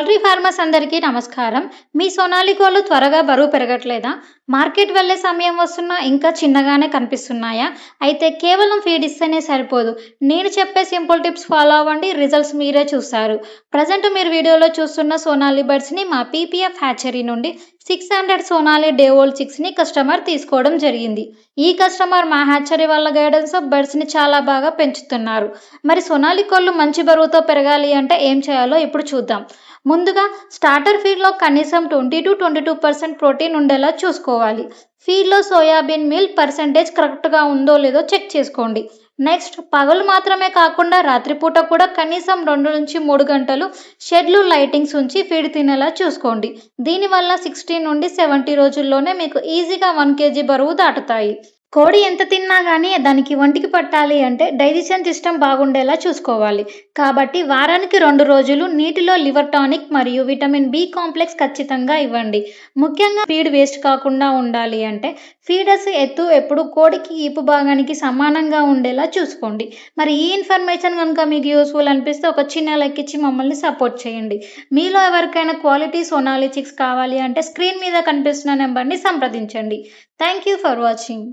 Poultry farmers అందరికీ నమస్కారం. మీ సోనాలి కోళ్లు త్వరగా బరువు పెరగట్లేదా? మార్కెట్ వెళ్ళే సమయం వస్తున్నా ఇంకా చిన్నగానే కనిపిస్తున్నాయా? అయితే కేవలం ఫీడ్ ఇస్తేనే సరిపోదు. నేను చెప్పే సింపుల్ టిప్స్ ఫాలో అవ్వండి. రిజల్ట్స్ మీరే చూస్తారు. ప్రజెంట్ మీరు వీడియోలో చూస్తున్న సోనాలి బర్డ్స్‌ని మా పీపీఎఫ్ హ్యాచరీ నుండి 600 సోనాలి డే ఓల్డ్ చిక్స్‌ని కస్టమర్ తీసుకోవడం జరిగింది. ఈ కస్టమర్ మా హ్యాచరీ వాళ్ళ గైడెన్స్‌తో బర్డ్స్‌ని చాలా బాగా పెంచుతున్నారు. మరి సోనాలి కోళ్లు మంచి బరువుతో పెరగాలి అంటే ఏం చేయాలో ఇప్పుడు చూద్దాం. ముందుగా స్టార్టర్ ఫీడ్‌లో కనీసం 20-22% ప్రోటీన్ ఉండేలా చూసుకోవాలి. ఫీడ్‌లో సోయాబీన్ మీల్ పర్సెంటేజ్ కరెక్ట్‌గా ఉందో లేదో చెక్ చేసుకోండి. నెక్స్ట్ పగలు మాత్రమే కాకుండా రాత్రిపూట కూడా కనీసం 2-3 గంటలు షెడ్‌లో లైటింగ్స్ ఉంచి ఫీడ్ తినేలా చూసుకోండి. దీనివల్ల 60-70 రోజుల్లోనే మీకు ఈజీగా 1 కేజీ బరువు దాటుతాయి. కోడి ఎంత తిన్నా గానీ దానికి ఒంటికి పట్టాలి అంటే డైజెషన్ సిస్టమ్ బాగుండేలా చూసుకోవాలి. కాబట్టి వారానికి 2 రోజులు నీటిలో లివర్ టానిక్ మరియు విటమిన్ బి కాంప్లెక్స్ ఖచ్చితంగా ఇవ్వండి. ముఖ్యంగా ఫీడ్ వేస్ట్ కాకుండా ఉండాలి అంటే ఫీడర్స్ ఎత్తు ఎప్పుడు కోడికి ఈపు భాగానికి సమానంగా ఉండేలా చూసుకోండి. మరి ఈ ఇన్ఫర్మేషన్ గనుక మీకు యూజ్‌ఫుల్ అనిపిస్తే ఒక చిన్న లైక్ ఇచ్చి మమ్మల్ని సపోర్ట్ చేయండి. మీలో ఎవరికైనా క్వాలిటీ సోనాలి చిక్స్ కావాలి అంటే స్క్రీన్ మీద కనిపిస్తున్న నంబర్‌ని సంప్రదించండి. Thank you for watching.